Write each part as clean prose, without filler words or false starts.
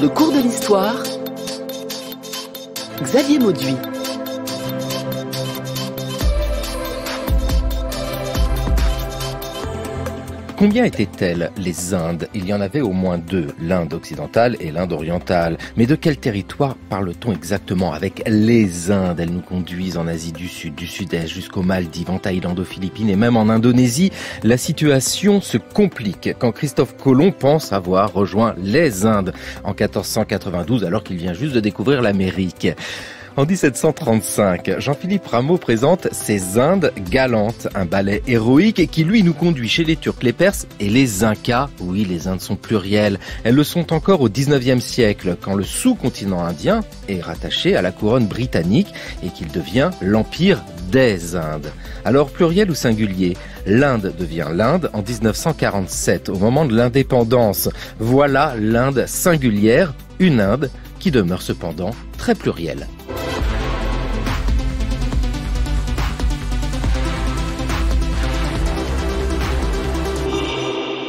Le cours de l'histoire, Xavier Mauduit. Combien étaient-elles, les Indes? Il y en avait au moins deux, l'Inde occidentale et l'Inde orientale. Mais de quel territoire parle-t-on exactement avec les Indes? Elles nous conduisent en Asie du Sud, du Sud-Est, jusqu'aux Maldives, en Thaïlande, aux Philippines et même en Indonésie. La situation se complique quand Christophe Colomb pense avoir rejoint les Indes en 1492, alors qu'il vient juste de découvrir l'Amérique. En 1735, Jean-Philippe Rameau présente Ces Indes galantes, un ballet héroïque qui lui nous conduit chez les Turcs, les Perses et les Incas. Oui, les Indes sont plurielles. Elles le sont encore au 19e siècle, quand le sous-continent indien est rattaché à la couronne britannique et qu'il devient l'Empire des Indes. Alors, pluriel ou singulier? L'Inde devient l'Inde en 1947, au moment de l'indépendance. Voilà l'Inde singulière, une Inde qui demeure cependant très plurielle.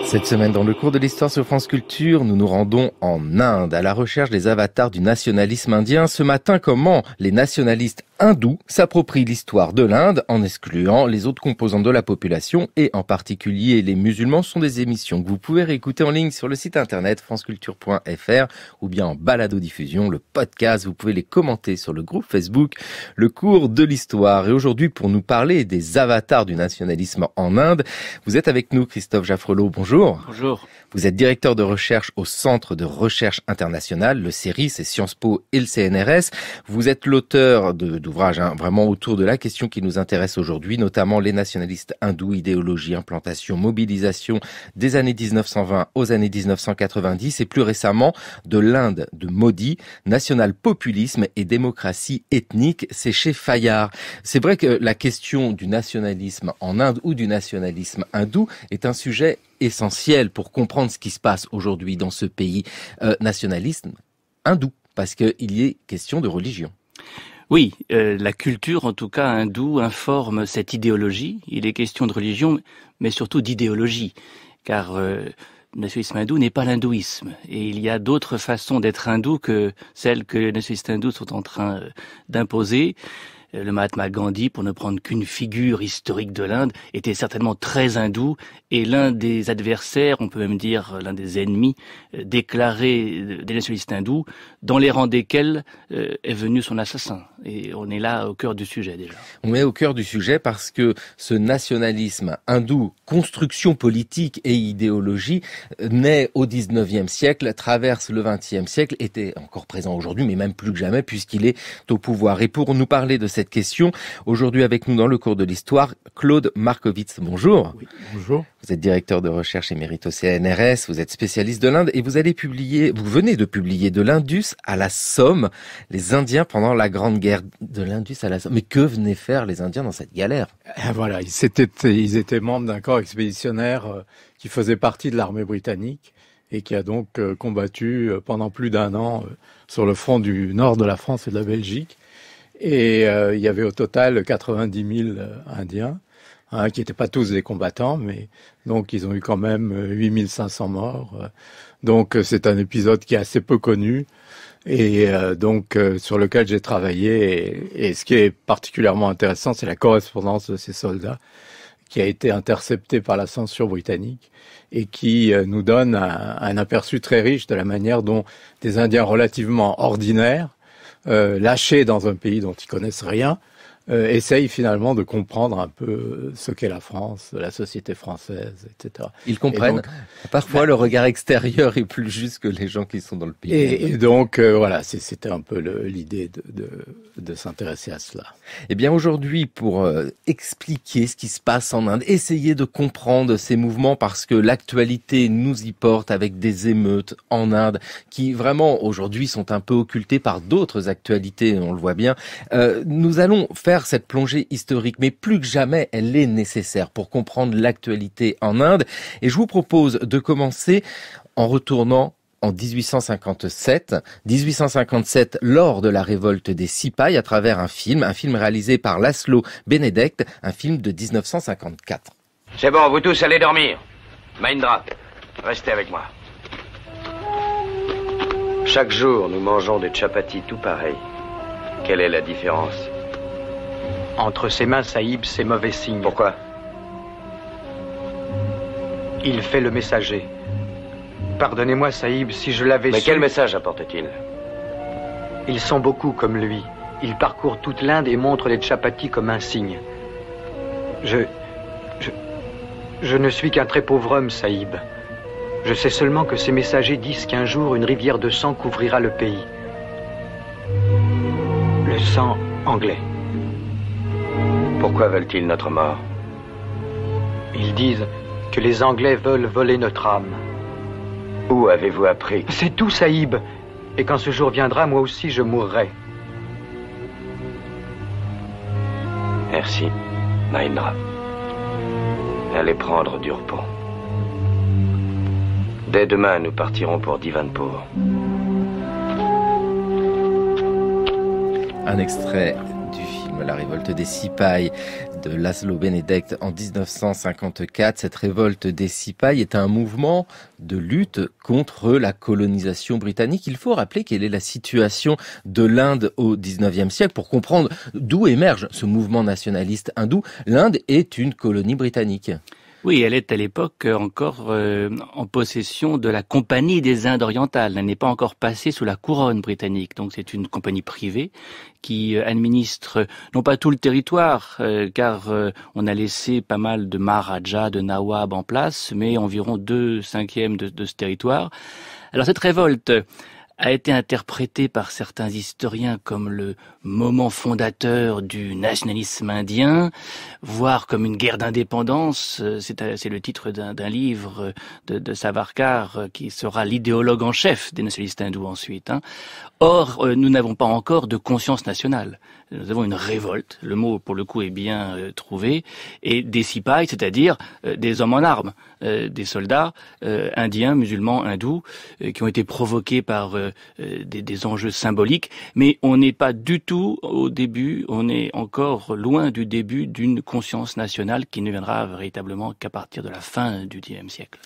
Cette semaine, dans le cours de l'histoire sur France Culture, nous nous rendons en Inde, à la recherche des avatars du nationalisme indien. Ce matin, comment les nationalistes hindous s'approprient l'histoire de l'Inde en excluant les autres composantes de la population et en particulier les musulmans. Ce sont des émissions que vous pouvez réécouter en ligne sur le site internet franceculture.fr ou bien en balado-diffusion, le podcast. Vous pouvez les commenter sur le groupe Facebook, le cours de l'histoire. Et aujourd'hui, pour nous parler des avatars du nationalisme en Inde, vous êtes avec nous, Christophe Jaffrelot. Bonjour. Bonjour. Vous êtes directeur de recherche au Centre de recherche internationale, le CERI, c'est Sciences Po et le CNRS. Vous êtes l'auteur d'ouvrages vraiment autour de la question qui nous intéresse aujourd'hui, notamment les nationalistes hindous, idéologie, implantation, mobilisation des années 1920 aux années 1990 et plus récemment de l'Inde de Modi, national-populisme et démocratie ethnique, c'est chez Fayard. C'est vrai que la question du nationalisme en Inde ou du nationalisme hindou est un sujet essentiel pour comprendre ce qui se passe aujourd'hui dans ce pays nationaliste hindou, parce qu'il y est question de religion. Oui, la culture, en tout cas hindoue, informe cette idéologie. Il est question de religion, mais surtout d'idéologie, car le nationalisme hindou n'est pas l'hindouisme. Et il y a d'autres façons d'être hindou que celles que les nationalistes hindous sont en train d'imposer. Le Mahatma Gandhi, pour ne prendre qu'une figure historique de l'Inde, était certainement très hindou et l'un des adversaires, on peut même dire l'un des ennemis déclarés des nationalistes hindous, dans les rangs desquels est venu son assassin. Et on est là au cœur du sujet déjà. On est au cœur du sujet parce que ce nationalisme hindou, construction politique et idéologie, naît au 19e siècle, traverse le 20e siècle, était encore présent aujourd'hui, mais même plus que jamais puisqu'il est au pouvoir. Et pour nous parler de cette question, aujourd'hui avec nous dans le cours de l'histoire, Claude Markovitz. Bonjour. Oui, bonjour. Vous êtes directeur de recherche émérite au CNRS, vous êtes spécialiste de l'Inde et vous venez de publier De l'Indus à la Somme, les Indiens pendant la Grande Guerre. De l'Indus à la Somme. Mais que venaient faire les Indiens dans cette galère? Voilà, ils étaient membres d'un corps expéditionnaire qui faisait partie de l'armée britannique et qui a donc combattu pendant plus d'un an sur le front du nord de la France et de la Belgique. Et il y avait au total 90 000 Indiens, qui n'étaient pas tous des combattants, mais donc ils ont eu quand même 8 500 morts. Donc c'est un épisode qui est assez peu connu et donc sur lequel j'ai travaillé. Et ce qui est particulièrement intéressant, c'est la correspondance de ces soldats qui a été interceptée par la censure britannique et qui nous donne un aperçu très riche de la manière dont des Indiens relativement ordinaires, lâchés dans un pays dont ils connaissent rien, essayent finalement de comprendre un peu ce qu'est la France, la société française, etc. Ils comprennent. Donc, parfois, le regard extérieur est plus juste que les gens qui sont dans le pays. Et donc, voilà, c'était un peu l'idée de s'intéresser à cela. Eh bien, aujourd'hui, pour expliquer ce qui se passe en Inde, essayer de comprendre ces mouvements, parce que l'actualité nous y porte avec des émeutes en Inde, qui vraiment, aujourd'hui, sont un peu occultées par d'autres actualités, on le voit bien. Nous allons faire cette plongée historique, mais plus que jamais, elle est nécessaire pour comprendre l'actualité en Inde. Et je vous propose de commencer en retournant en 1857. 1857, lors de la révolte des Sipais, à travers un film réalisé par Laszlo Benedek, un film de 1954. C'est bon, vous tous allez dormir. Maindra, restez avec moi. Chaque jour, nous mangeons des chapatis tout pareils. Quelle est la différence? Entre ses mains, Saïb, c'est mauvais signe. Pourquoi? Il fait le messager. Pardonnez-moi, Saïb, si je l'avais su... Mais quel message apporte-t-il? Ils sont beaucoup comme lui. Ils parcourent toute l'Inde et montrent les chapatis comme un signe. Je ne suis qu'un très pauvre homme, Saïb. Je sais seulement que ces messagers disent qu'un jour, une rivière de sang couvrira le pays. Le sang anglais. Pourquoi veulent-ils notre mort? Ils disent que les Anglais veulent voler notre âme. Où avez-vous appris? C'est tout, Saïb. Et quand ce jour viendra, moi aussi, je mourrai. Merci, Mahendra. Allez prendre du repos. Dès demain, nous partirons pour Divanpur. Un extrait du film La révolte des Sipahs de Laszlo Benedek en 1954. Cette révolte des Sipahs est un mouvement de lutte contre la colonisation britannique. Il faut rappeler quelle est la situation de l'Inde au 19e siècle pour comprendre d'où émerge ce mouvement nationaliste hindou. L'Inde est une colonie britannique. Oui, elle est à l'époque encore en possession de la Compagnie des Indes orientales. Elle n'est pas encore passée sous la couronne britannique. Donc c'est une compagnie privée qui administre non pas tout le territoire, car on a laissé pas mal de Maharajas, de Nawabs en place, mais environ 2/5 de ce territoire. Alors cette révolte a été interprétée par certains historiens comme le moment fondateur du nationalisme indien, voire comme une guerre d'indépendance. C'est le titre d'un livre de Savarkar, qui sera l'idéologue en chef des nationalistes hindous ensuite. Or, nous n'avons pas encore de conscience nationale. Nous avons une révolte, le mot pour le coup est bien trouvé, et des Sipahs, c'est-à-dire des hommes en armes, des soldats indiens, musulmans, hindous, qui ont été provoqués par des enjeux symboliques, mais on n'est pas du tout au début, on est encore loin du début d'une conscience nationale qui ne viendra véritablement qu'à partir de la fin du XIXe siècle.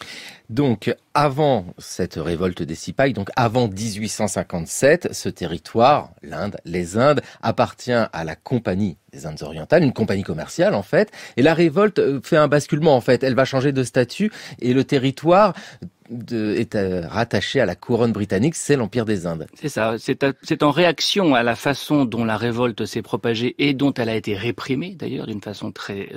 Donc, avant cette révolte des Sipahs, donc avant 1857, ce territoire, l'Inde, les Indes, appartient à la Compagnie des Indes orientales, une compagnie commerciale en fait, et la révolte fait un basculement en fait, elle va changer de statut et le territoire est rattaché à la couronne britannique, c'est l'Empire des Indes. C'est ça, c'est en réaction à la façon dont la révolte s'est propagée et dont elle a été réprimée, d'ailleurs d'une façon très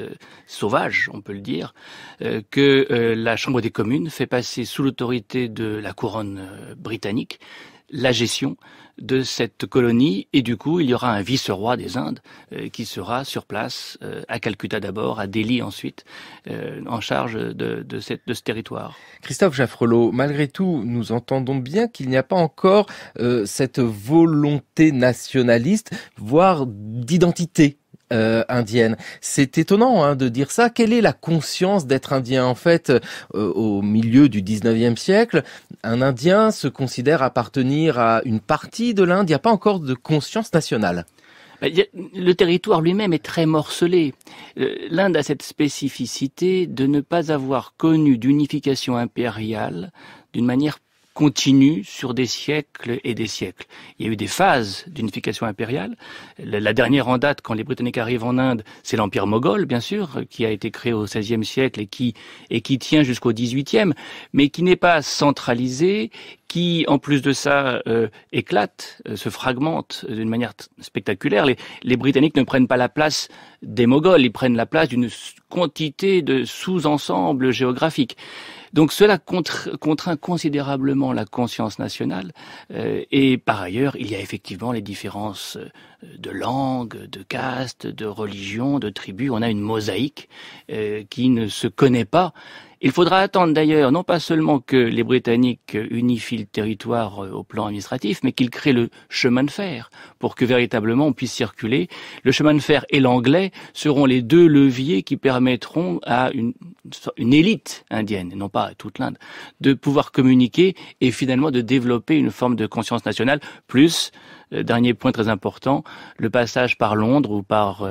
sauvage, on peut le dire, que la Chambre des communes fait passer sous l'autorité de la couronne britannique la gestion de cette colonie, et du coup il y aura un vice-roi des Indes qui sera sur place à Calcutta d'abord, à Delhi ensuite, en charge de ce territoire. Christophe Jaffrelot, malgré tout, nous entendons bien qu'il n'y a pas encore cette volonté nationaliste, voire d'identité indienne. C'est étonnant de dire ça. Quelle est la conscience d'être indien? En fait, au milieu du 19e siècle, un Indien se considère appartenir à une partie de l'Inde. Il n'y a pas encore de conscience nationale. Le territoire lui-même est très morcelé. L'Inde a cette spécificité de ne pas avoir connu d'unification impériale d'une manière continue sur des siècles et des siècles. Il y a eu des phases d'unification impériale. La dernière en date, quand les Britanniques arrivent en Inde, c'est l'Empire moghol, bien sûr, qui a été créé au XVIe siècle et qui tient jusqu'au XVIIIe, mais qui n'est pas centralisé, qui, en plus de ça, éclate, se fragmente d'une manière spectaculaire. Les Britanniques ne prennent pas la place des Moghols, ils prennent la place d'une quantité de sous-ensembles géographiques. Donc cela contraint considérablement la conscience nationale, et par ailleurs, il y a effectivement les différences de langue, de caste, de religion, de tribus. On a une mosaïque qui ne se connaît pas. Il faudra attendre d'ailleurs, non pas seulement que les Britanniques unifient le territoire au plan administratif, mais qu'ils créent le chemin de fer pour que véritablement on puisse circuler. Le chemin de fer et l'anglais seront les deux leviers qui permettront à une élite indienne, et non pas à toute l'Inde, de pouvoir communiquer et finalement de développer une forme de conscience nationale, plus dernier point très important, le passage par Londres ou par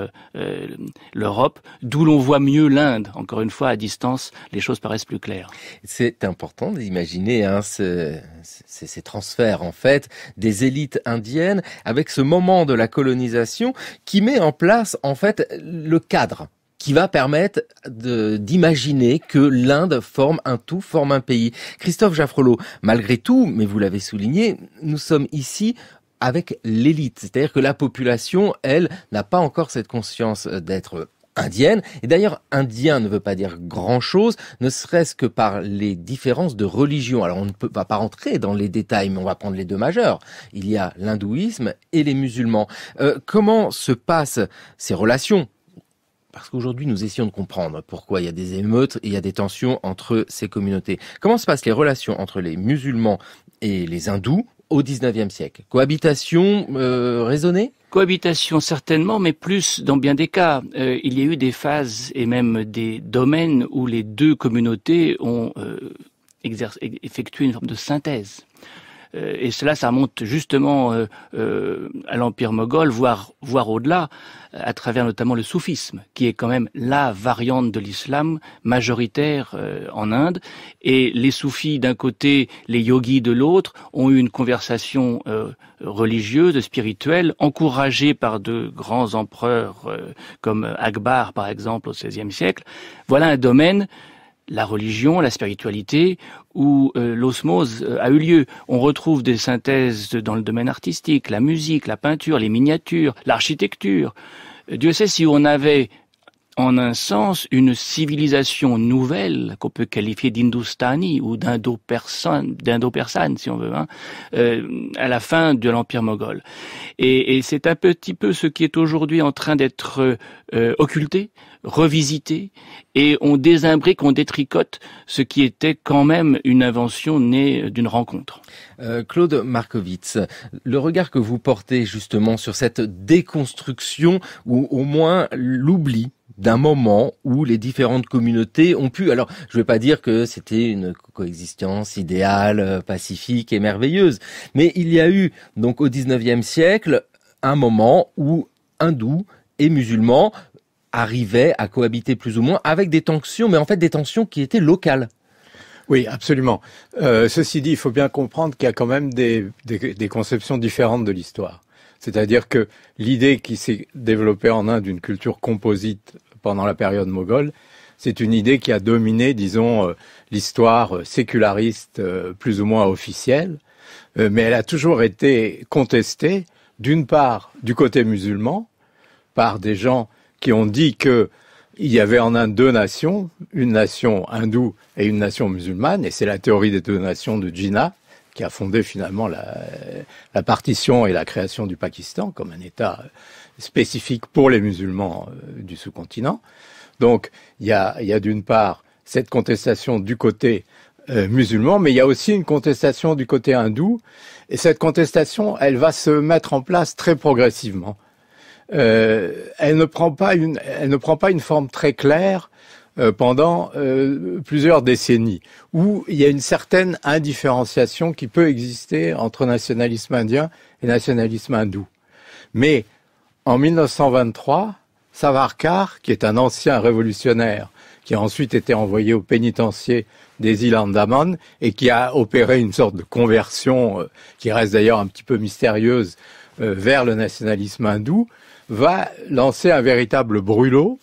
l'Europe, d'où l'on voit mieux l'Inde. Encore une fois, à distance, les choses paraissent plus claires. C'est important d'imaginer ces transferts, en fait, des élites indiennes avec ce moment de la colonisation qui met en place, en fait, le cadre qui va permettre d'imaginer que l'Inde forme un tout, forme un pays. Christophe Jaffrelot, malgré tout, mais vous l'avez souligné, nous sommes ici avec l'élite. C'est-à-dire que la population, elle, n'a pas encore cette conscience d'être indienne. Et d'ailleurs, indien ne veut pas dire grand-chose, ne serait-ce que par les différences de religion. Alors, on ne va pas rentrer dans les détails, mais on va prendre les deux majeurs. Il y a l'hindouisme et les musulmans. Comment se passent ces relations ? Parce qu'aujourd'hui, nous essayons de comprendre pourquoi il y a des émeutes et il y a des tensions entre ces communautés. Comment se passent les relations entre les musulmans et les hindous au XIXe siècle ? Cohabitation raisonnée ? Cohabitation certainement, mais plus dans bien des cas. Il y a eu des phases et même des domaines où les deux communautés ont effectué une forme de synthèse. Et cela, ça remonte justement à l'Empire moghol, voire au-delà, à travers notamment le soufisme, qui est quand même la variante de l'islam majoritaire en Inde. Et les soufis d'un côté, les yogis de l'autre, ont eu une conversation religieuse, spirituelle, encouragée par de grands empereurs comme Akbar, par exemple, au XVIe siècle. Voilà un domaine, la religion, la spiritualité, où l'osmose a eu lieu. On retrouve des synthèses dans le domaine artistique, la musique, la peinture, les miniatures, l'architecture. Dieu sait si on avait, en un sens, une civilisation nouvelle qu'on peut qualifier d'Hindustani ou d'indo-persane, si on veut, à la fin de l'Empire moghol. Et c'est un petit peu ce qui est aujourd'hui en train d'être occulté, revisité, et on désimbrique, on détricote ce qui était quand même une invention née d'une rencontre. Claude Markovitz, le regard que vous portez justement sur cette déconstruction ou au moins l'oubli d'un moment où les différentes communautés ont pu... Alors, je ne vais pas dire que c'était une coexistence idéale, pacifique et merveilleuse, mais il y a eu, donc au XIXe siècle, un moment où hindous et musulmans arrivaient à cohabiter plus ou moins avec des tensions, mais en fait des tensions qui étaient locales. Oui, absolument. Ceci dit, il faut bien comprendre qu'il y a quand même des conceptions différentes de l'histoire. C'est-à-dire que l'idée qui s'est développée en Inde d'une culture composite pendant la période moghole, c'est une idée qui a dominé, disons, l'histoire séculariste plus ou moins officielle, mais elle a toujours été contestée, d'une part, du côté musulman, par des gens qui ont dit que il y avait en Inde deux nations, une nation hindoue et une nation musulmane, et c'est la théorie des deux nations de Jinnah qui a fondé finalement la partition et la création du Pakistan comme un État spécifique pour les musulmans du sous-continent. Donc il y a d'une part cette contestation du côté musulman, mais il y a aussi une contestation du côté hindou, et cette contestation, elle va se mettre en place très progressivement. Elle ne prend pas une forme très claire pendant plusieurs décennies, où il y a une certaine indifférenciation qui peut exister entre nationalisme indien et nationalisme hindou. Mais en 1923, Savarkar, qui est un ancien révolutionnaire, qui a ensuite été envoyé au pénitencier des îles Andaman et qui a opéré une sorte de conversion, qui reste d'ailleurs un petit peu mystérieuse, vers le nationalisme hindou, va lancer un véritable brûlot,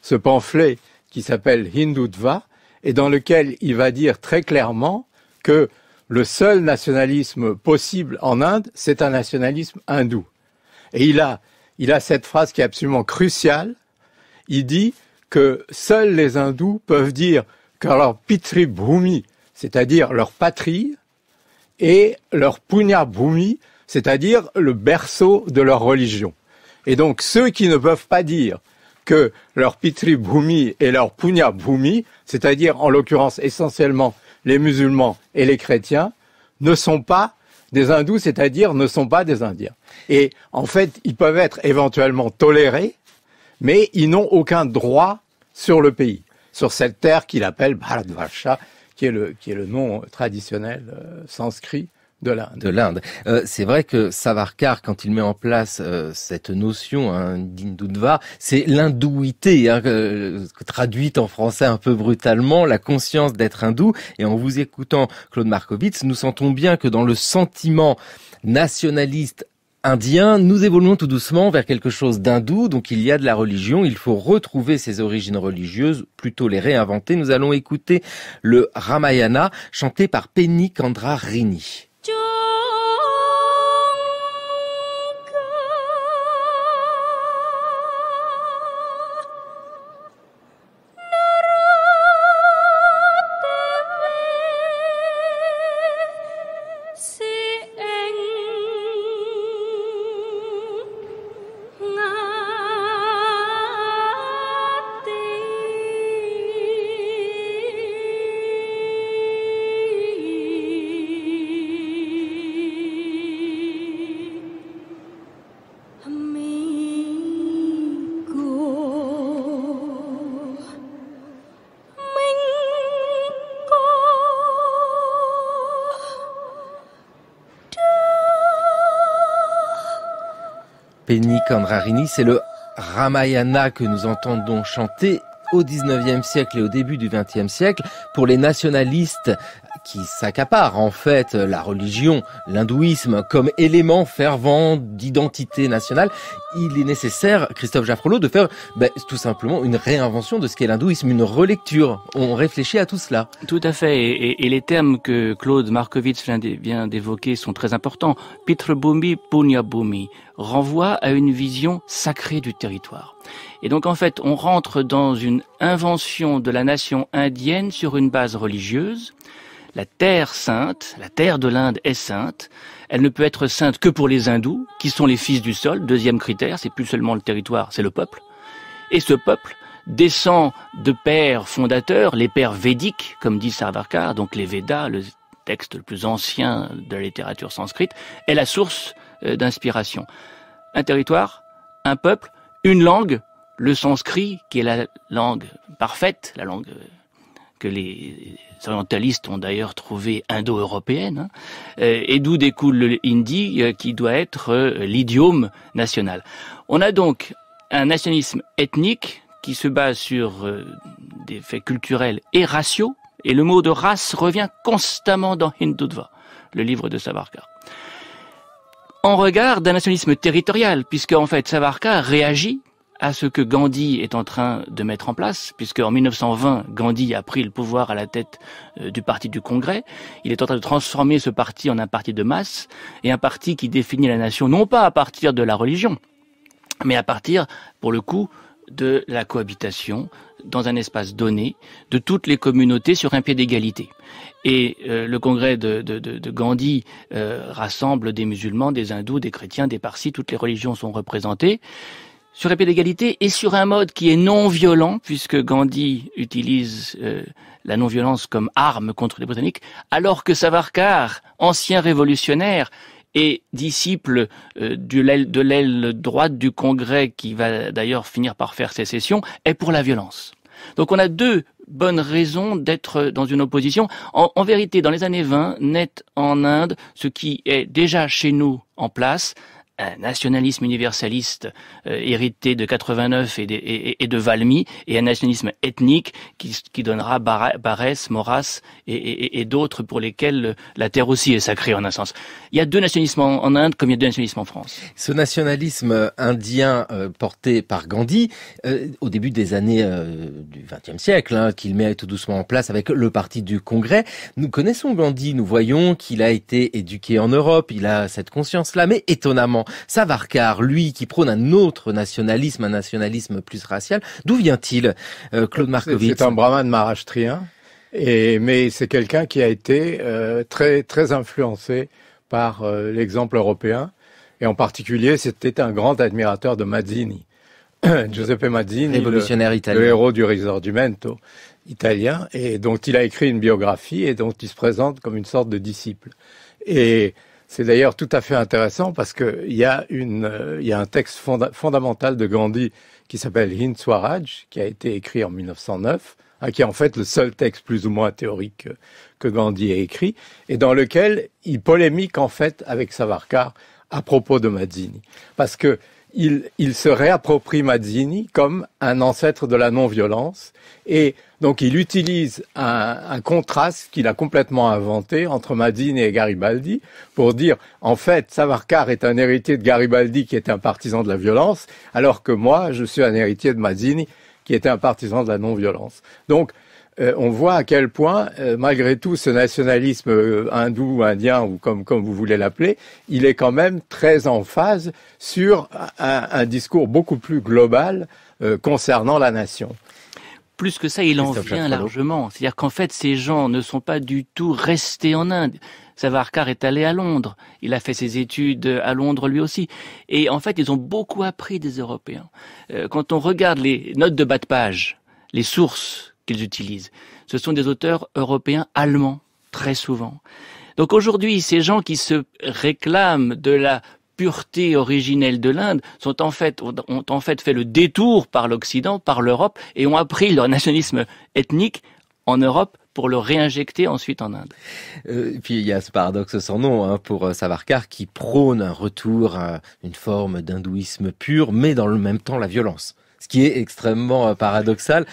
ce pamphlet qui s'appelle Hindutva, et dans lequel il va dire très clairement que le seul nationalisme possible en Inde, c'est un nationalisme hindou. Et il a cette phrase qui est absolument cruciale. Il dit que seuls les hindous peuvent dire que leur Pitri Bhumi, c'est-à-dire leur patrie, et leur Punya Bhumi, c'est-à-dire le berceau de leur religion. Et donc, ceux qui ne peuvent pas dire que leur Pitri Bhumi et leur Punya Bhumi, c'est-à-dire en l'occurrence essentiellement les musulmans et les chrétiens, ne sont pas des hindous, c'est-à-dire ne sont pas des indiens. Et en fait, ils peuvent être éventuellement tolérés, mais ils n'ont aucun droit sur le pays, sur cette terre qu'il appelle Bharatvarsha, qui est le nom traditionnel sanskrit de l'Inde. De l'Inde. C'est vrai que Savarkar, quand il met en place cette notion d'Hindutva, c'est l'hindouité, traduite en français un peu brutalement, la conscience d'être hindou. Et en vous écoutant, Claude Markovits, nous sentons bien que dans le sentiment nationaliste indien, nous évoluons tout doucement vers quelque chose d'hindou, donc il y a de la religion, il faut retrouver ses origines religieuses, plutôt les réinventer. Nous allons écouter le Ramayana, chanté par Penny Chandra Rini. Penny Chandra Rini, c'est le Ramayana que nous entendons chanter au 19e siècle et au début du 20e siècle pour les nationalistes qui s'accaparent en fait la religion, l'hindouisme comme élément fervent d'identité nationale. Il est nécessaire, Christophe Jaffrelot, de faire tout simplement une réinvention de ce qu'est l'hindouisme, une relecture. On réfléchit à tout cela. Tout à fait, et les termes que Claude Markovits vient d'évoquer sont très importants. Pitrabhumi, Punyabhumi renvoie à une vision sacrée du territoire. Et donc en fait, on rentre dans une invention de la nation indienne sur une base religieuse. La terre sainte, la terre de l'Inde est sainte. Elle ne peut être sainte que pour les hindous, qui sont les fils du sol. Deuxième critère, c'est plus seulement le territoire, c'est le peuple. Et ce peuple descend de pères fondateurs, les pères védiques, comme dit Savarkar, donc les Védas, le texte le plus ancien de la littérature sanscrite, est la source d'inspiration. Un territoire, un peuple, une langue, le sanskrit, qui est la langue parfaite, la langue que les orientalistes ont d'ailleurs trouvée indo-européenne, et d'où découle le hindi, qui doit être l'idiome national. On a donc un nationalisme ethnique qui se base sur des faits culturels et raciaux, et le mot de race revient constamment dans Hindutva, le livre de Savarkar. En regard d'un nationalisme territorial, puisque en fait Savarkar réagit à ce que Gandhi est en train de mettre en place, puisque en 1920, Gandhi a pris le pouvoir à la tête du parti du Congrès. Il est en train de transformer ce parti en un parti de masse, et un parti qui définit la nation non pas à partir de la religion, mais à partir, pour le coup, de la cohabitation dans un espace donné de toutes les communautés sur un pied d'égalité. Et le congrès de Gandhi rassemble des musulmans, des hindous, des chrétiens, des parsis, toutes les religions sont représentées sur un pied d'égalité et sur un mode qui est non violent, puisque Gandhi utilise la non-violence comme arme contre les Britanniques, alors que Savarkar, ancien révolutionnaire et disciple de l'aile droite du Congrès, qui va d'ailleurs finir par faire sécession, est pour la violence. Donc on a deux bonnes raisons d'être dans une opposition. En vérité, dans les années 20, naît en Inde ce qui est déjà chez nous en place, un nationalisme universaliste hérité de 89 et de Valmy, et un nationalisme ethnique qui donnera Barès, Maurras et d'autres pour lesquels la terre aussi est sacrée en un sens. Il y a deux nationalismes en Inde comme il y a deux nationalismes en France. Ce nationalisme indien porté par Gandhi au début des années du XXe siècle, qu'il met tout doucement en place avec le parti du Congrès. Nous connaissons Gandhi, nous voyons qu'il a été éduqué en Europe, il a cette conscience-là, mais étonnamment, Savarkar, lui, qui prône un autre nationalisme, un nationalisme plus racial, d'où vient-il, Claude Markovits? C'est un brahmane maharashtrien, mais c'est quelqu'un qui a été très très influencé par l'exemple européen, et en particulier, c'était un grand admirateur de Mazzini. Giuseppe Mazzini, révolutionnaire italien, le héros du Risorgimento italien, et dont il a écrit une biographie et dont il se présente comme une sorte de disciple. Et C'est d'ailleurs tout à fait intéressant parce que il y a un texte fondamental de Gandhi qui s'appelle Hind Swaraj, qui a été écrit en 1909, qui est en fait le seul texte plus ou moins théorique que Gandhi a écrit, et dans lequel il polémique en fait avec Savarkar à propos de Mazzini. Parce que il se réapproprie Mazzini comme un ancêtre de la non-violence, et donc il utilise un contraste qu'il a complètement inventé entre Mazzini et Garibaldi pour dire, en fait, Savarkar est un héritier de Garibaldi qui était un partisan de la violence, alors que moi, je suis un héritier de Mazzini qui était un partisan de la non-violence. Donc, on voit à quel point, malgré tout, ce nationalisme hindou, indien, ou comme vous voulez l'appeler, il est quand même très en phase sur un discours beaucoup plus global concernant la nation. Plus que ça, il en vient largement. C'est-à-dire qu'en fait, ces gens ne sont pas du tout restés en Inde. Savarkar est allé à Londres. Il a fait ses études à Londres lui aussi. Et en fait, ils ont beaucoup appris des Européens. Quand on regarde les notes de bas de page, les sources qu'ils utilisent, ce sont des auteurs européens allemands, très souvent. Donc aujourd'hui, ces gens qui se réclament de la pureté originelle de l'Inde ont en fait fait le détour par l'Occident, par l'Europe, et ont appris leur nationalisme ethnique en Europe pour le réinjecter ensuite en Inde. Puis il y a ce paradoxe sans nom pour Savarkar qui prône un retour à une forme d'hindouisme pur, mais dans le même temps la violence. Ce qui est extrêmement paradoxal.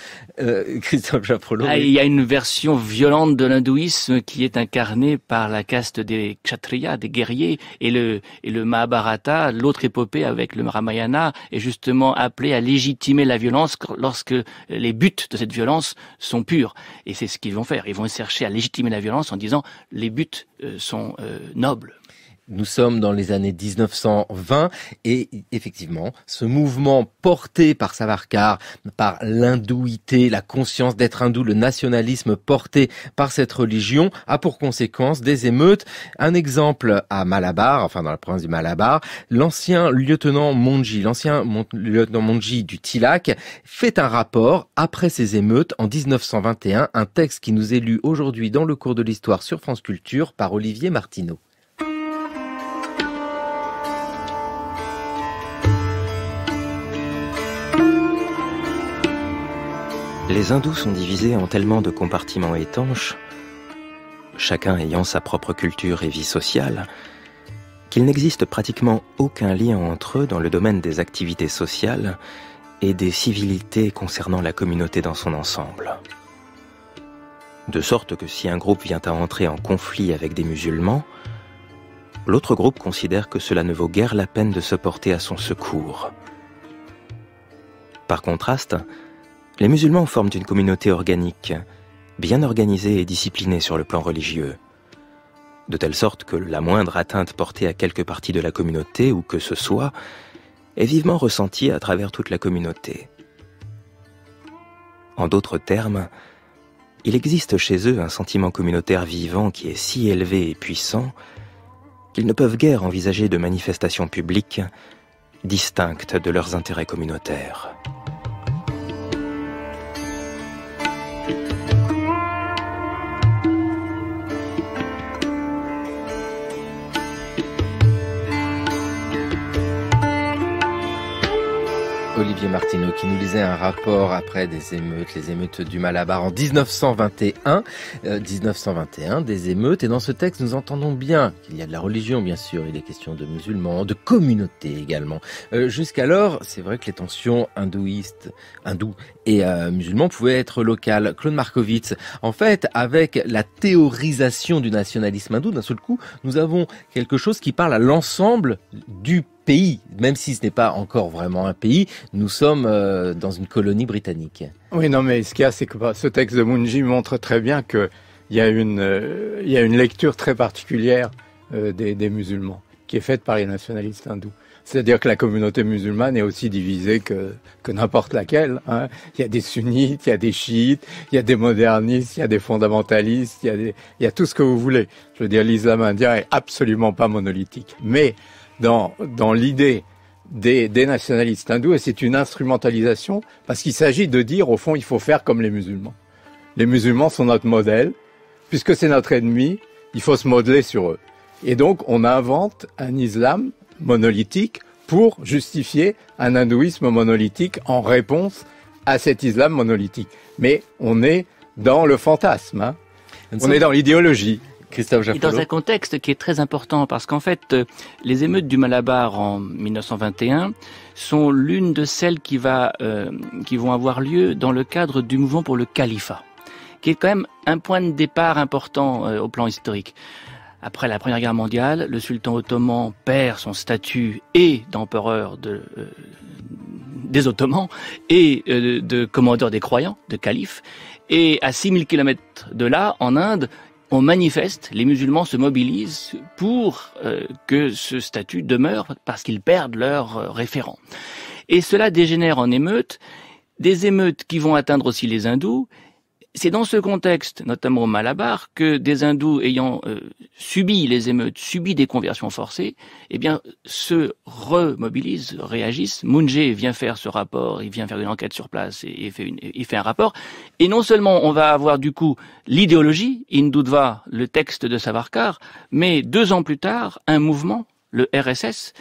Christophe Jaffrelot. Il y a une version violente de l'hindouisme qui est incarnée par la caste des kshatriyas, des guerriers, et le Mahabharata, l'autre épopée avec le Ramayana, est justement appelé à légitimer la violence lorsque les buts de cette violence sont purs. Et c'est ce qu'ils vont faire. Ils vont chercher à légitimer la violence en disant les buts sont nobles. Nous sommes dans les années 1920 et effectivement, ce mouvement porté par Savarkar, par l'hindouité, la conscience d'être hindou, le nationalisme porté par cette religion a pour conséquence des émeutes. Un exemple à Malabar, enfin dans la province du Malabar, l'ancien lieutenant Monji du Tilak fait un rapport après ces émeutes en 1921, un texte qui nous est lu aujourd'hui dans le cours de l'histoire sur France Culture par Olivier Martineau. Les hindous sont divisés en tellement de compartiments étanches, chacun ayant sa propre culture et vie sociale, qu'il n'existe pratiquement aucun lien entre eux dans le domaine des activités sociales et des civilités concernant la communauté dans son ensemble. De sorte que si un groupe vient à entrer en conflit avec des musulmans, l'autre groupe considère que cela ne vaut guère la peine de se porter à son secours. Par contraste, les musulmans forment une communauté organique, bien organisée et disciplinée sur le plan religieux, de telle sorte que la moindre atteinte portée à quelque partie de la communauté, ou que ce soit, est vivement ressentie à travers toute la communauté. En d'autres termes, il existe chez eux un sentiment communautaire vivant qui est si élevé et puissant qu'ils ne peuvent guère envisager de manifestations publiques distinctes de leurs intérêts communautaires. Olivier Martineau qui nous lisait un rapport après des émeutes, les émeutes du Malabar en 1921. 1921, des émeutes. Et dans ce texte, nous entendons bien qu'il y a de la religion, bien sûr. Il est question de musulmans, de communautés également. Jusqu'alors, c'est vrai que les tensions hindous et musulmans pouvaient être locales. Claude Markovitz, en fait, avec la théorisation du nationalisme hindou, d'un seul coup, nous avons quelque chose qui parle à l'ensemble du pays, même si ce n'est pas encore vraiment un pays, nous sommes dans une colonie britannique. Oui, non, mais ce qu'il y a, c'est que ce texte de Monji montre très bien qu'il y a une lecture très particulière des musulmans, qui est faite par les nationalistes hindous. C'est-à-dire que la communauté musulmane est aussi divisée que n'importe laquelle. Il y a des sunnites, il y a des chiites, il y a des modernistes, il y a des fondamentalistes, il y a tout ce que vous voulez. Je veux dire, l'islam indien est absolument pas monolithique. Mais dans l'idée des nationalistes hindous, et c'est une instrumentalisation, parce qu'il s'agit de dire, au fond, il faut faire comme les musulmans. Les musulmans sont notre modèle, puisque c'est notre ennemi, il faut se modeler sur eux. Et donc, on invente un islam monolithique pour justifier un hindouisme monolithique en réponse à cet islam monolithique. Mais on est dans le fantasme, hein. On est dans l'idéologie. Christophe Et Jaffrelot. dans un contexte qui est très important, parce qu'en fait, les émeutes du Malabar en 1921 sont l'une de celles qui vont avoir lieu dans le cadre du mouvement pour le califat, qui est quand même un point de départ important au plan historique. Après la Première Guerre mondiale, le sultan ottoman perd son statut et d'empereur des Ottomans et de commandeur des croyants, de calife. Et à 6000 kilomètres de là, en Inde, on manifeste, les musulmans se mobilisent pour que ce statut demeure parce qu'ils perdent leur référent. Et cela dégénère en émeutes, des émeutes qui vont atteindre aussi les hindous. C'est dans ce contexte, notamment au Malabar, que des hindous ayant subi les émeutes, subi des conversions forcées, eh bien, se remobilisent, réagissent. Munjé vient faire ce rapport, il vient faire une enquête sur place et il fait un rapport. Et non seulement on va avoir du coup l'idéologie, Hindutva, le texte de Savarkar, mais 2 ans plus tard, un mouvement, le RSS,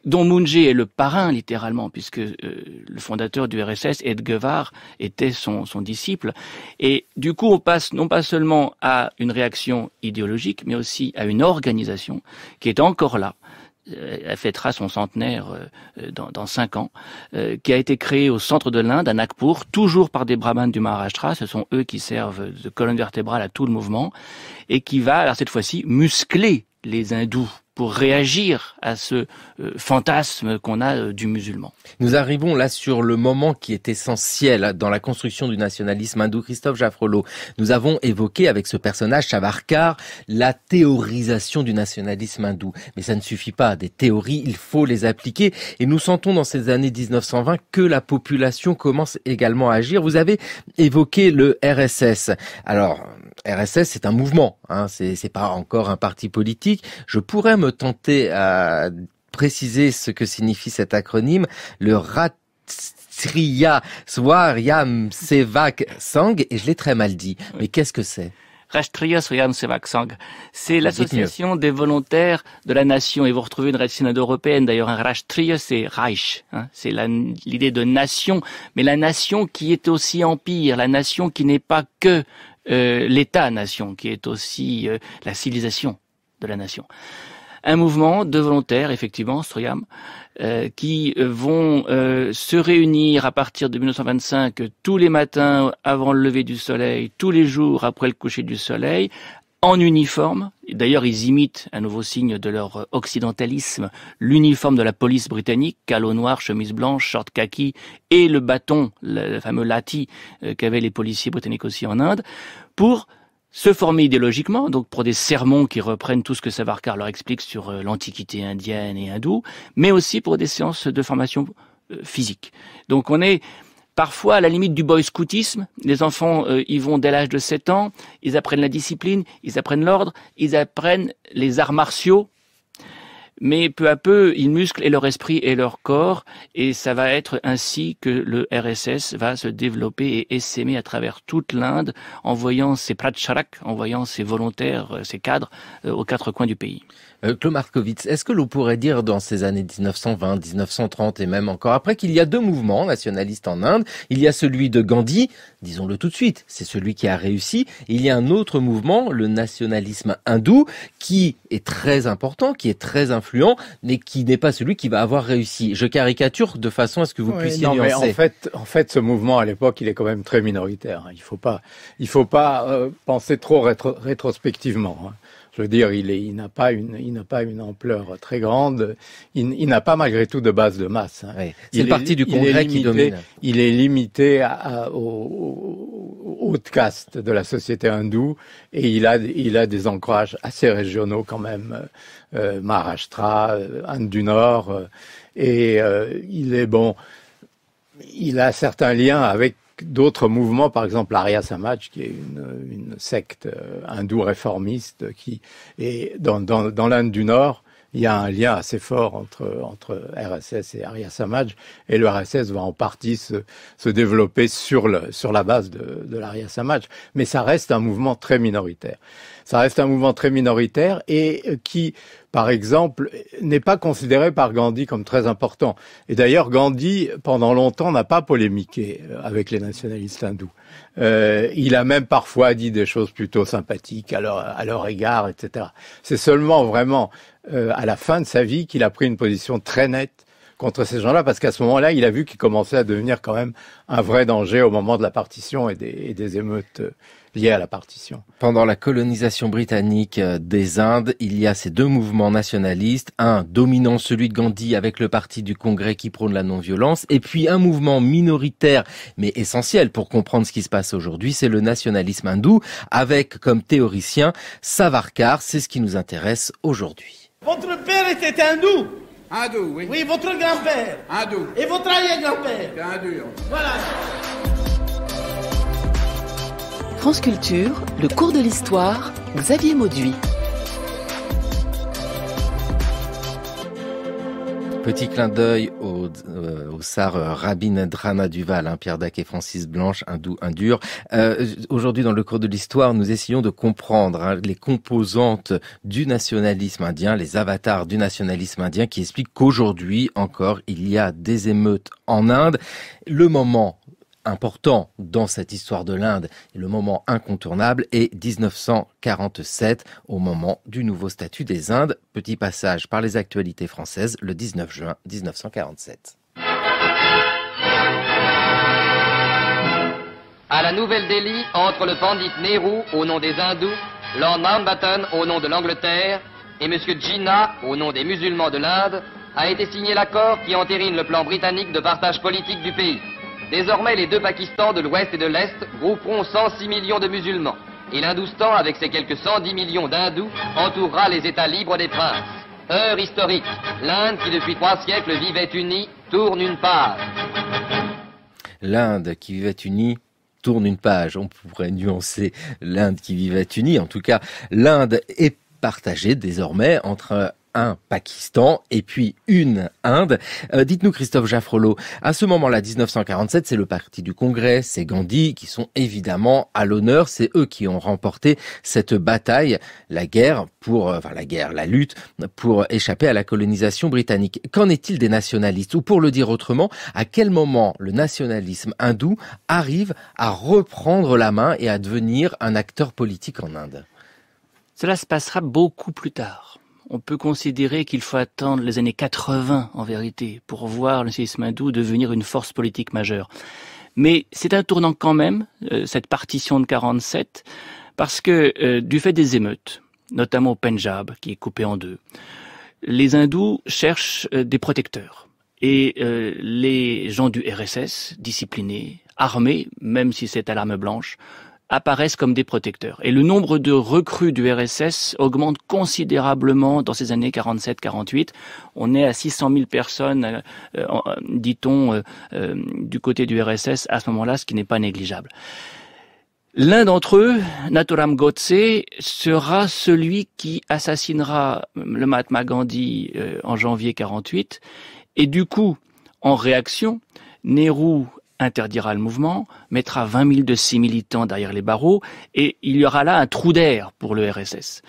dont Munjé est le parrain littéralement, puisque le fondateur du RSS, Ed Guevara, était son disciple. Et du coup, on passe non pas seulement à une réaction idéologique, mais aussi à une organisation qui est encore là. Elle fêtera son centenaire dans 5 ans, qui a été créée au centre de l'Inde, à Nagpur, toujours par des brahmanes du Maharashtra. Ce sont eux qui servent de colonne vertébrale à tout le mouvement, et qui va, alors cette fois-ci, muscler les hindous pour réagir à ce fantasme qu'on a du musulman. Nous arrivons là sur le moment qui est essentiel dans la construction du nationalisme hindou. Christophe Jaffrelot, nous avons évoqué avec ce personnage Savarkar la théorisation du nationalisme hindou. Mais ça ne suffit pas, des théories, il faut les appliquer. Et nous sentons dans ces années 1920 que la population commence également à agir. Vous avez évoqué le RSS. Alors, RSS, c'est un mouvement, hein, c'est pas encore un parti politique. Je pourrais me tenter à préciser ce que signifie cet acronyme, le Rastriya Swayam Sevak Sangh, et je l'ai très mal dit. Mais qu'est-ce que c'est? Rashtriya Swayam Sevak Sangh, c'est l'association des volontaires de la nation. Et vous retrouvez une racine indo-européenne, d'ailleurs, un Rashtriya, c'est Reich, hein, c'est l'idée de nation, mais la nation qui est aussi empire, la nation qui n'est pas que l'État-nation, qui est aussi la civilisation de la nation. Un mouvement de volontaires, effectivement, Swayam, qui vont se réunir à partir de 1925 tous les matins avant le lever du soleil, tous les jours après le coucher du soleil, en uniforme. D'ailleurs, ils imitent, un nouveau signe de leur occidentalisme, l'uniforme de la police britannique, calot noir, chemise blanche, short kaki, et le bâton, le fameux lati qu'avaient les policiers britanniques aussi en Inde, pour se former idéologiquement, donc pour des sermons qui reprennent tout ce que Savarkar leur explique sur l'antiquité indienne et hindoue, mais aussi pour des séances de formation physique. Donc on est parfois à la limite du boy scoutisme. Les enfants y vont dès l'âge de 7 ans, ils apprennent la discipline, ils apprennent l'ordre, ils apprennent les arts martiaux, mais peu à peu, ils musclent et leur esprit et leur corps, et ça va être ainsi que le RSS va se développer et essaimer à travers toute l'Inde, envoyant ses pracharak, envoyant ses volontaires, ses cadres aux 4 coins du pays. Claude Markovitz, est-ce que l'on pourrait dire dans ces années 1920, 1930 et même encore après qu'il y a 2 mouvements nationalistes en Inde? Il y a celui de Gandhi, disons-le tout de suite, c'est celui qui a réussi. Il y a un autre mouvement, le nationalisme hindou, qui est très important, qui est très influent, mais qui n'est pas celui qui va avoir réussi. Je caricature de façon à ce que vous puissiez nuancer. Mais en fait, ce mouvement à l'époque, il est quand même très minoritaire. Il faut pas penser trop rétrospectivement. Je veux dire, il n'a pas une ampleur très grande. Il n'a pas malgré tout de base de masse. Hein. Oui, c'est le parti du Congrès qui domine. Il est limité aux hautes castes de la société hindoue, et il a des ancrages assez régionaux quand même. Maharashtra, Inde du Nord, et il a certains liens avec d'autres mouvements, par exemple l'Arya Samaj, qui est une secte hindoue réformiste qui est dans l'Inde du Nord, il y a un lien assez fort entre RSS et Arya Samaj, et le RSS va en partie se développer sur la base de l'Arya Samaj, mais ça reste un mouvement très minoritaire. Ça reste un mouvement très minoritaire et qui, par exemple, n'est pas considéré par Gandhi comme très important. Et d'ailleurs, Gandhi, pendant longtemps, n'a pas polémiqué avec les nationalistes hindous. Il a même parfois dit des choses plutôt sympathiques à leur égard, etc. C'est seulement vraiment à la fin de sa vie qu'il a pris une position très nette contre ces gens-là, parce qu'à ce moment-là, il a vu qu'il commençait à devenir quand même un vrai danger au moment de la partition et des émeutes liées à la partition. Pendant la colonisation britannique des Indes, il y a ces deux mouvements nationalistes, un dominant, celui de Gandhi avec le parti du Congrès qui prône la non-violence, et puis un mouvement minoritaire mais essentiel pour comprendre ce qui se passe aujourd'hui, c'est le nationalisme hindou, avec comme théoricien Savarkar. C'est ce qui nous intéresse aujourd'hui. Votre père était hindou. Hindou, oui. Oui, votre grand-père. Hindou. Et votre arrière-grand-père. Hindou. Voilà. France Culture, le cours de l'histoire, Xavier Mauduit. Petit clin d'œil au tsar Rabindranath Duval, Pierre Dac et Francis Blanche, hindou, indur. Aujourd'hui, dans le cours de l'histoire, nous essayons de comprendre les composantes du nationalisme indien, les avatars du nationalisme indien qui expliquent qu'aujourd'hui encore, il y a des émeutes en Inde. Le moment important dans cette histoire de l'Inde et le moment incontournable est 1947, au moment du nouveau statut des Indes. Petit passage par les actualités françaises, le 19 juin 1947. À la Nouvelle-Delhi, entre le pandit Nehru, au nom des hindous, Lord Mountbatten, au nom de l'Angleterre, et M. Jinnah, au nom des musulmans de l'Inde, a été signé l'accord qui entérine le plan britannique de partage politique du pays. Désormais, les deux Pakistans de l'Ouest et de l'Est grouperont 106 millions de musulmans. Et l'Hindoustan, avec ses quelques 110 millions d'hindous, entourera les États libres des princes. Heure historique. L'Inde, qui depuis 3 siècles vivait unie, tourne une page. L'Inde qui vivait unie tourne une page. On pourrait nuancer l'Inde qui vivait unie. En tout cas, l'Inde est partagée désormais entre un Pakistan et puis une Inde. Dites-nous, Christophe Jaffrelot, à ce moment-là, 1947, c'est le parti du Congrès, c'est Gandhi qui sont évidemment à l'honneur. C'est eux qui ont remporté cette bataille, la lutte pour échapper à la colonisation britannique. Qu'en est-il des nationalistes? Ou pour le dire autrement, à quel moment le nationalisme hindou arrive à reprendre la main et à devenir un acteur politique en Inde? Cela se passera beaucoup plus tard. On peut considérer qu'il faut attendre les années 80, en vérité, pour voir le nationalisme hindou devenir une force politique majeure. Mais c'est un tournant quand même, cette partition de 47, parce que du fait des émeutes, notamment au Pendjab, qui est coupé en deux, les hindous cherchent des protecteurs. Et les gens du RSS, disciplinés, armés, même si c'est à l'arme blanche, apparaissent comme des protecteurs. Et le nombre de recrues du RSS augmente considérablement dans ces années 47-48. On est à 600 000 personnes, dit-on, du côté du RSS à ce moment-là, ce qui n'est pas négligeable. L'un d'entre eux, Nathuram Godse, sera celui qui assassinera le Mahatma Gandhi en janvier 48. Et du coup, en réaction, Nehru interdira le mouvement, mettra 20 000 de ses militants derrière les barreaux, et il y aura là un trou d'air pour le RSS.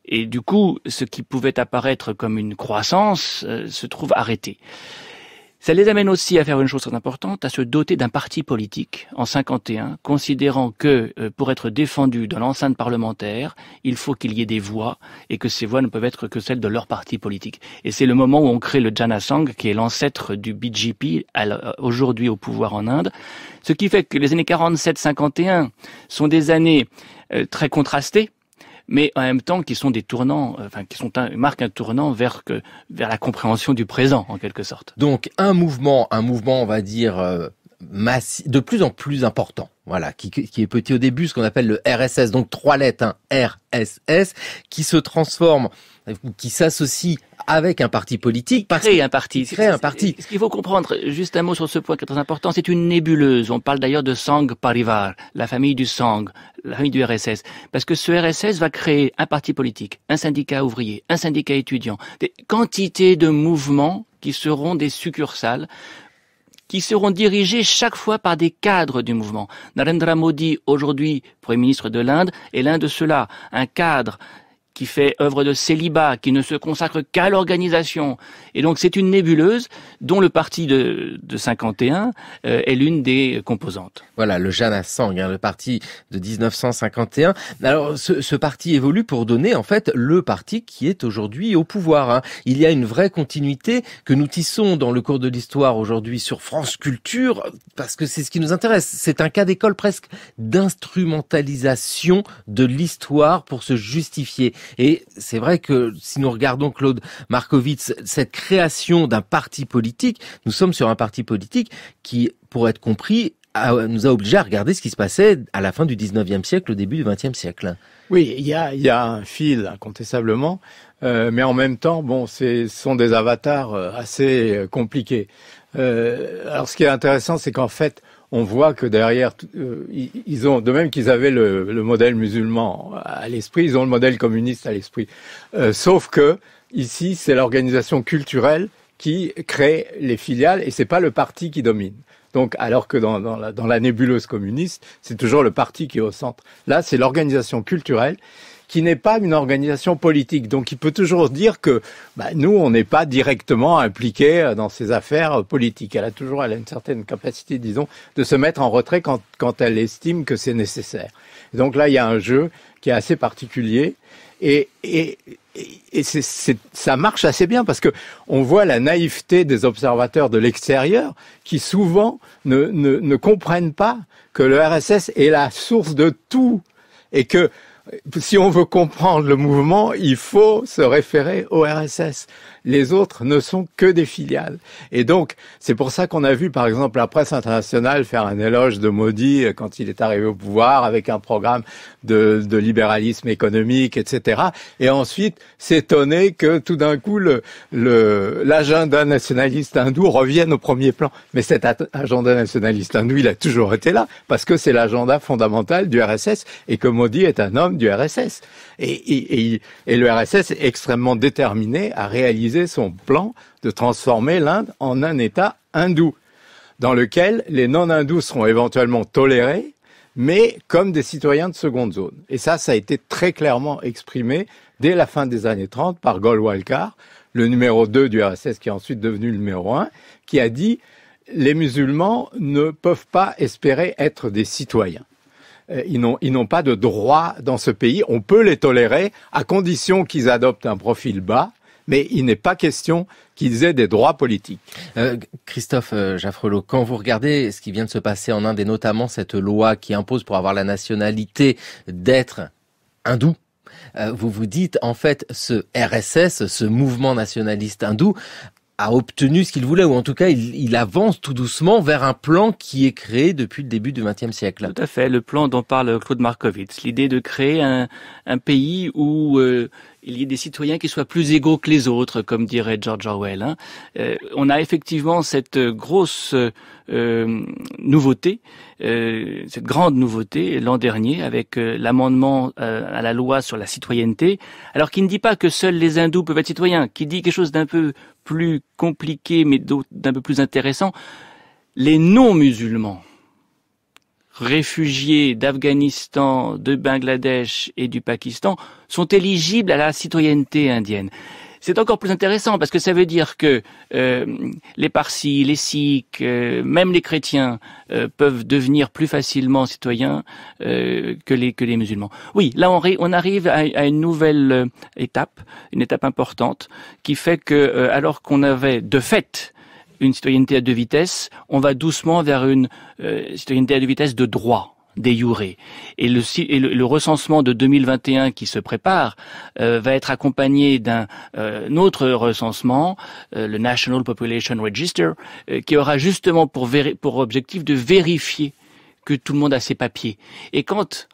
Et du coup, ce qui pouvait apparaître comme une croissance se trouve arrêté. Ça les amène aussi à faire une chose très importante, à se doter d'un parti politique en 51, considérant que pour être défendu dans l'enceinte parlementaire, il faut qu'il y ait des voix et que ces voix ne peuvent être que celles de leur parti politique. Et c'est le moment où on crée le Jana Sangh, qui est l'ancêtre du BJP, aujourd'hui au pouvoir en Inde. Ce qui fait que les années 47-51 sont des années très contrastées, mais en même temps qui sont des tournants, marquent un tournant vers la compréhension du présent, en quelque sorte. Donc un mouvement, on va dire de plus en plus important. Voilà, qui est petit au début, ce qu'on appelle le RSS, donc 3 lettres, RSS, qui se transforme, qui s'associe avec un parti politique. Créer un parti. Créer un parti. Ce qu'il faut comprendre, juste un mot sur ce point qui est très important, c'est une nébuleuse. On parle d'ailleurs de Sangh Parivar, la famille du Sangh, la famille du RSS. Parce que ce RSS va créer un parti politique, un syndicat ouvrier, un syndicat étudiant, des quantités de mouvements qui seront des succursales, qui seront dirigés chaque fois par des cadres du mouvement. Narendra Modi, aujourd'hui Premier ministre de l'Inde, est l'un de ceux-là, un cadre qui fait œuvre de célibat, qui ne se consacre qu'à l'organisation. Et donc c'est une nébuleuse dont le parti de 51 est l'une des composantes. Voilà, le Jana Sangh, le parti de 1951. Alors ce parti évolue pour donner en fait le parti qui est aujourd'hui au pouvoir. Il y a une vraie continuité que nous tissons dans le cours de l'histoire aujourd'hui sur France Culture, parce que c'est ce qui nous intéresse. C'est un cas d'école presque d'instrumentalisation de l'histoire pour se justifier. Et c'est vrai que si nous regardons, Claude Markovits, cette création d'un parti politique, nous sommes sur un parti politique qui, pour être compris, nous a obligés à regarder ce qui se passait à la fin du 19e siècle, au début du 20e siècle. Oui, il y a un fil, incontestablement, mais en même temps, bon, ce sont des avatars assez compliqués. Alors, ce qui est intéressant, c'est qu'en fait, on voit que derrière, ils ont, de même qu'ils avaient le modèle musulman à l'esprit, ils ont le modèle communiste à l'esprit. Sauf que ici, c'est l'organisation culturelle qui crée les filiales et c'est pas le parti qui domine. Donc, alors que dans la nébuleuse communiste, c'est toujours le parti qui est au centre. Là, c'est l'organisation culturelle qui n'est pas une organisation politique. Donc, il peut toujours dire que nous, on n'est pas directement impliqués dans ces affaires politiques. Elle a une certaine capacité, disons, de se mettre en retrait quand elle estime que c'est nécessaire. Et donc là, il y a un jeu qui est assez particulier et ça marche assez bien parce que on voit la naïveté des observateurs de l'extérieur qui souvent ne comprennent pas que le RSS est la source de tout et que si on veut comprendre le mouvement, il faut se référer au RSS. Les autres ne sont que des filiales. Et donc, c'est pour ça qu'on a vu, par exemple, la presse internationale faire un éloge de Modi quand il est arrivé au pouvoir avec un programme de libéralisme économique, etc. Et ensuite, s'étonner que tout d'un coup, l'agenda nationaliste hindou revienne au premier plan. Mais cet agenda nationaliste hindou, il a toujours été là, parce que c'est l'agenda fondamental du RSS et que Modi est un homme du RSS. Et le RSS est extrêmement déterminé à réaliser son plan de transformer l'Inde en un État hindou, dans lequel les non-hindous seront éventuellement tolérés, mais comme des citoyens de seconde zone. Et ça a été très clairement exprimé dès la fin des années 30 par Golwalkar, le numéro 2 du RSS, qui est ensuite devenu le numéro 1, qui a dit « Les musulmans ne peuvent pas espérer être des citoyens. Ils n'ont pas de droit dans ce pays. On peut les tolérer à condition qu'ils adoptent un profil bas, mais il n'est pas question qu'ils aient des droits politiques. Christophe Jaffrelot, quand vous regardez ce qui vient de se passer en Inde et notamment cette loi qui impose pour avoir la nationalité d'être hindou, vous vous dites en fait ce RSS, ce mouvement nationaliste hindou, a obtenu ce qu'il voulait, ou en tout cas, il avance tout doucement vers un plan qui est créé depuis le début du XXe siècle. Tout à fait, le plan dont parle Claude Markovits, l'idée de créer un pays où il y ait des citoyens qui soient plus égaux que les autres, comme dirait George Orwell. On a effectivement cette grosse nouveauté, cette grande nouveauté l'an dernier avec l'amendement à la loi sur la citoyenneté, alors qui ne dit pas que seuls les hindous peuvent être citoyens, qui dit quelque chose d'un peu plus compliqué mais d'un peu plus intéressant. Les non-musulmans, réfugiés d'Afghanistan, de Bangladesh et du Pakistan sont éligibles à la citoyenneté indienne. C'est encore plus intéressant parce que ça veut dire que les Parsis, les Sikhs, même les chrétiens peuvent devenir plus facilement citoyens que les musulmans. Oui, là on arrive à une nouvelle étape, une étape importante qui fait que alors qu'on avait de fait une citoyenneté à deux vitesses, on va doucement vers une citoyenneté à deux vitesses de droit, de jure. Et le recensement de 2021 qui se prépare va être accompagné d'un autre recensement, le National Population Register, qui aura justement pour objectif de vérifier que tout le monde a ses papiers. Et quand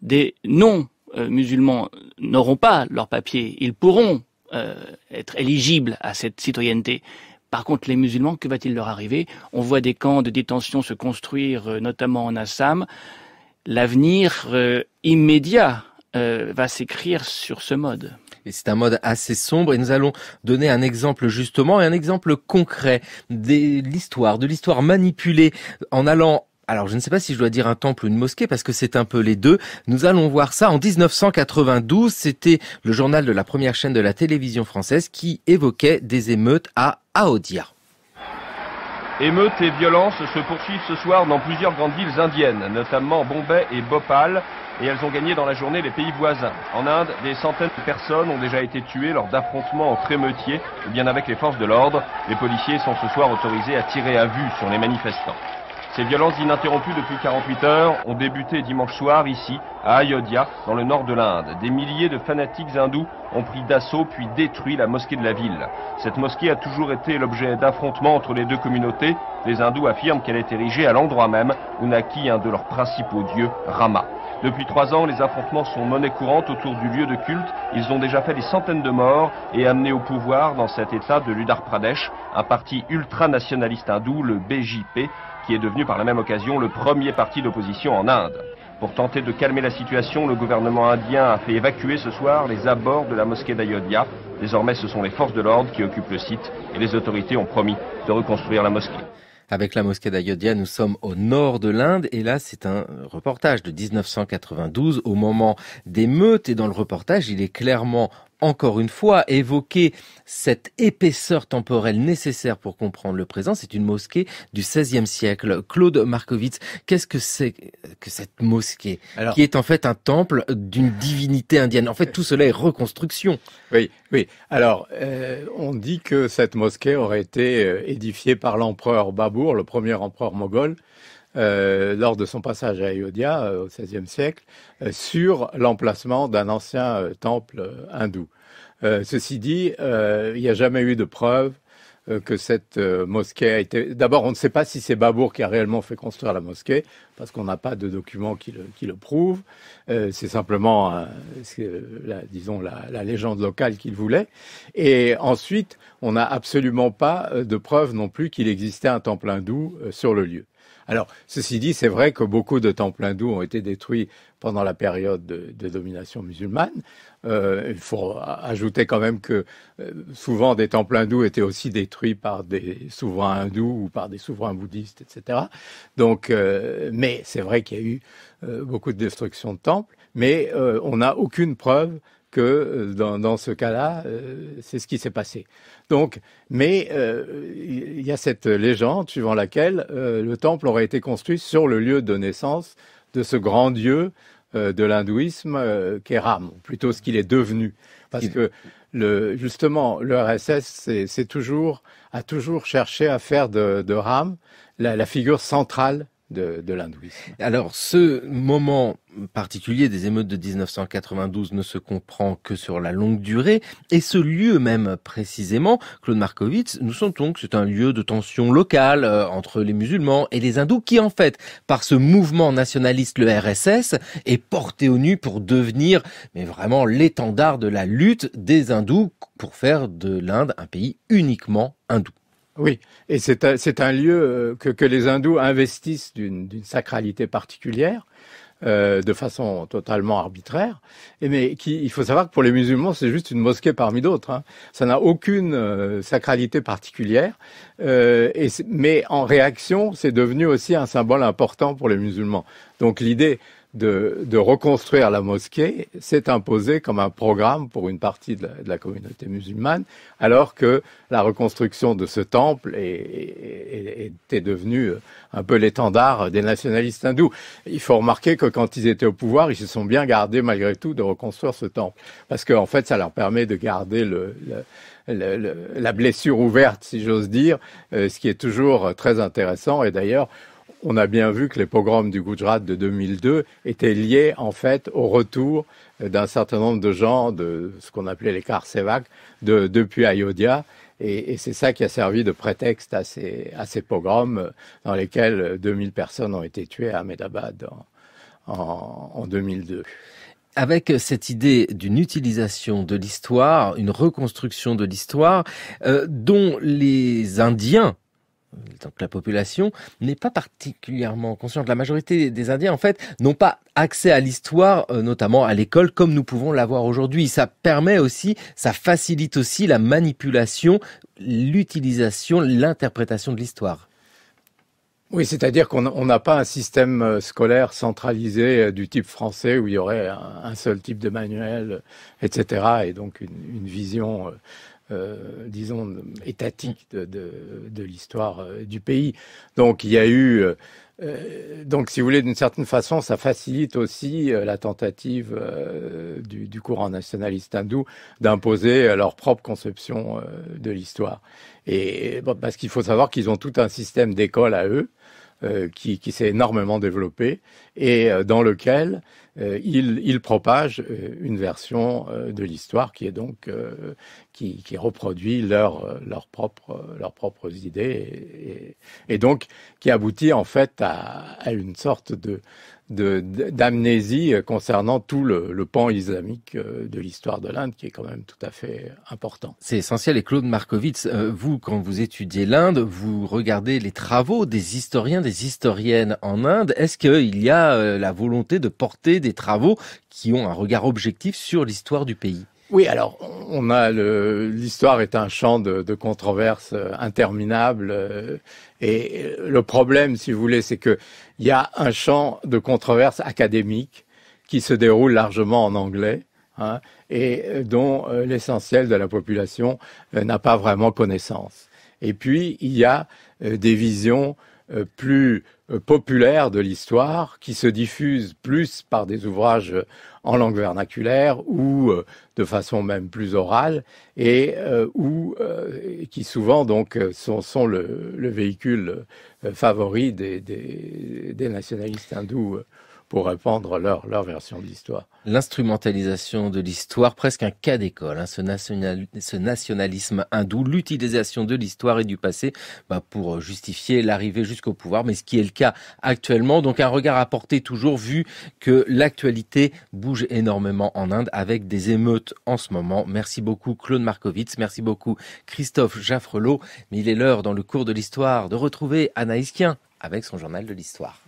des non-musulmans n'auront pas leurs papiers, ils pourront être éligibles à cette citoyenneté. Par contre, les musulmans, que va-t-il leur arriver? On voit des camps de détention se construire, notamment en Assam. L'avenir immédiat va s'écrire sur ce mode. Et c'est un mode assez sombre, et nous allons donner un exemple justement, et un exemple concret de l'histoire manipulée en allant. Alors, je ne sais pas si je dois dire un temple ou une mosquée, parce que c'est un peu les deux. Nous allons voir ça en 1992. C'était le journal de la première chaîne de la télévision française qui évoquait des émeutes à Aodia. Émeutes et violences se poursuivent ce soir dans plusieurs grandes villes indiennes, notamment Bombay et Bhopal, et elles ont gagné dans la journée les pays voisins. En Inde, des centaines de personnes ont déjà été tuées lors d'affrontements entre émeutiers, ou bien avec les forces de l'ordre. Les policiers sont ce soir autorisés à tirer à vue sur les manifestants. Ces violences ininterrompues depuis 48 heures ont débuté dimanche soir ici, à Ayodhya, dans le nord de l'Inde. Des milliers de fanatiques hindous ont pris d'assaut puis détruit la mosquée de la ville. Cette mosquée a toujours été l'objet d'affrontements entre les deux communautés. Les hindous affirment qu'elle est érigée à l'endroit même où naquit un de leurs principaux dieux, Rama. Depuis 3 ans, les affrontements sont monnaie courante autour du lieu de culte. Ils ont déjà fait des centaines de morts et amené au pouvoir dans cet état de l'Uttar Pradesh un parti ultranationaliste hindou, le BJP, qui est devenu par la même occasion le premier parti d'opposition en Inde. Pour tenter de calmer la situation, le gouvernement indien a fait évacuer ce soir les abords de la mosquée d'Ayodhya. Désormais, ce sont les forces de l'ordre qui occupent le site et les autorités ont promis de reconstruire la mosquée. Avec la mosquée d'Ayodhya, nous sommes au nord de l'Inde et là, c'est un reportage de 1992 au moment des meutes. Et dans le reportage, il est clairement, encore une fois, évoqué cette épaisseur temporelle nécessaire pour comprendre le présent. C'est une mosquée du XVIe siècle. Claude Markovitz, qu'est-ce que c'est que cette mosquée qui est en fait un temple d'une divinité indienne? En fait, tout cela est reconstruction. Oui. Alors, on dit que cette mosquée aurait été édifiée par l'empereur Babur, le premier empereur moghol, lors de son passage à Ayodhya au XVIe siècle, sur l'emplacement d'un ancien temple hindou. Ceci dit, il n'y a jamais eu de preuve que cette mosquée a été... D'abord, on ne sait pas si c'est Babur qui a réellement fait construire la mosquée, parce qu'on n'a pas de documents qui le prouvent. C'est simplement, la légende locale qu'il voulait. Et ensuite, on n'a absolument pas de preuve non plus qu'il existait un temple hindou sur le lieu. Alors, ceci dit, c'est vrai que beaucoup de temples hindous ont été détruits pendant la période de domination musulmane. Il faut ajouter quand même que souvent des temples hindous étaient aussi détruits par des souverains hindous ou par des souverains bouddhistes, etc. Donc, mais c'est vrai qu'il y a eu beaucoup de destruction de temples, mais on n'a aucune preuve que dans ce cas-là, c'est ce qui s'est passé. Donc, mais il y a cette légende suivant laquelle le temple aurait été construit sur le lieu de naissance de ce grand dieu de l'hindouisme qu'est Ram, ou plutôt ce qu'il est devenu. Parce que justement, le RSS a toujours cherché à faire de Ram la figure centrale de l'hindouisme. Alors, ce moment particulier des émeutes de 1992 ne se comprend que sur la longue durée, et ce lieu même précisément, Claude Markovitz, c'est un lieu de tension locale entre les musulmans et les hindous qui, en fait, par ce mouvement nationaliste, le RSS, est porté au nu pour devenir, mais vraiment, l'étendard de la lutte des hindous pour faire de l'Inde un pays uniquement hindou. Oui, et c'est un lieu que les hindous investissent d'une sacralité particulière, de façon totalement arbitraire. Mais il faut savoir que pour les musulmans, c'est juste une mosquée parmi d'autres. Hein. Ça n'a aucune sacralité particulière. Mais en réaction, c'est devenu aussi un symbole important pour les musulmans. Donc l'idée de reconstruire la mosquée s'est imposée comme un programme pour une partie de la communauté musulmane, alors que la reconstruction de ce temple était devenue un peu l'étendard des nationalistes hindous. Il faut remarquer que quand ils étaient au pouvoir, ils se sont bien gardés malgré tout de reconstruire ce temple, parce qu'en fait, ça leur permet de garder la blessure ouverte, si j'ose dire, ce qui est toujours très intéressant. Et d'ailleurs, on a bien vu que les pogroms du Gujarat de 2002 étaient liés en fait au retour d'un certain nombre de gens de ce qu'on appelait les Karsevak depuis Ayodhya, et c'est ça qui a servi de prétexte à ces pogroms dans lesquels 2000 personnes ont été tuées à Ahmedabad en 2002. avec cette idée d'une utilisation de l'histoire, une reconstruction de l'histoire, dont les Indiens, donc la population, n'est pas particulièrement consciente. La majorité des Indiens, en fait, n'ont pas accès à l'histoire, notamment à l'école, comme nous pouvons l'avoir aujourd'hui. Ça permet aussi, ça facilite aussi la manipulation, l'utilisation, l'interprétation de l'histoire. Oui, c'est-à-dire qu'on n'a pas un système scolaire centralisé du type français où il y aurait un seul type de manuel, etc. Et donc une vision, disons, étatique de l'histoire du pays. Donc il y a eu... donc, si vous voulez, d'une certaine façon, ça facilite aussi la tentative du courant nationaliste hindou d'imposer leur propre conception de l'histoire. Et bon, parce qu'il faut savoir qu'ils ont tout un système d'école à eux, qui s'est énormément développé et dans lequel ils propagent une version de l'histoire qui est donc qui reproduit leurs propres idées et donc qui aboutit en fait à une sorte d'amnésie concernant tout le pan islamique de l'histoire de l'Inde, qui est quand même tout à fait important. C'est essentiel. Et Claude Markovits, vous, quand vous étudiez l'Inde, vous regardez les travaux des historiens, des historiennes en Inde. Est-ce qu'il y a la volonté de porter des travaux qui ont un regard objectif sur l'histoire du pays ? Oui, alors on a l'histoire est un champ de controverses interminable et le problème, si vous voulez, c'est que il y a un champ de controverses académiques qui se déroule largement en anglais, hein, et dont l'essentiel de la population n'a pas vraiment connaissance. Et puis il y a des visions plus populaires de l'histoire qui se diffusent plus par des ouvrages en langue vernaculaire ou de façon même plus orale et qui souvent donc sont le véhicule favori des nationalistes hindous pour répandre leur version de l'histoire. L'instrumentalisation de l'histoire, presque un cas d'école, hein, ce nationalisme hindou, l'utilisation de l'histoire et du passé pour justifier l'arrivée jusqu'au pouvoir, mais ce qui est le cas actuellement. Donc un regard à porter toujours, vu que l'actualité bouge énormément en Inde avec des émeutes en ce moment. Merci beaucoup Claude Markovits, merci beaucoup Christophe Jaffrelot. Mais il est l'heure dans le cours de l'histoire de retrouver Anaïs Kien avec son journal de l'histoire.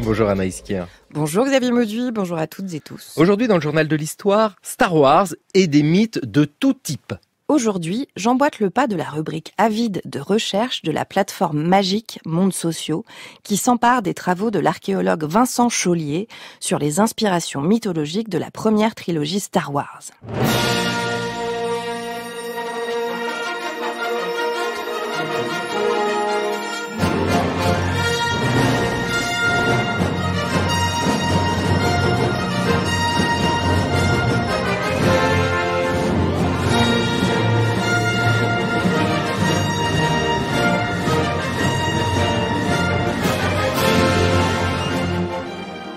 Bonjour Anaïs Kien. Bonjour Xavier Mauduit, bonjour à toutes et tous. Aujourd'hui dans le journal de l'histoire, Star Wars et des mythes de tout type. Aujourd'hui, j'emboîte le pas de la rubrique avide de recherche de la plateforme magique Mondes Sociaux qui s'empare des travaux de l'archéologue Vincent Chollier sur les inspirations mythologiques de la première trilogie Star Wars.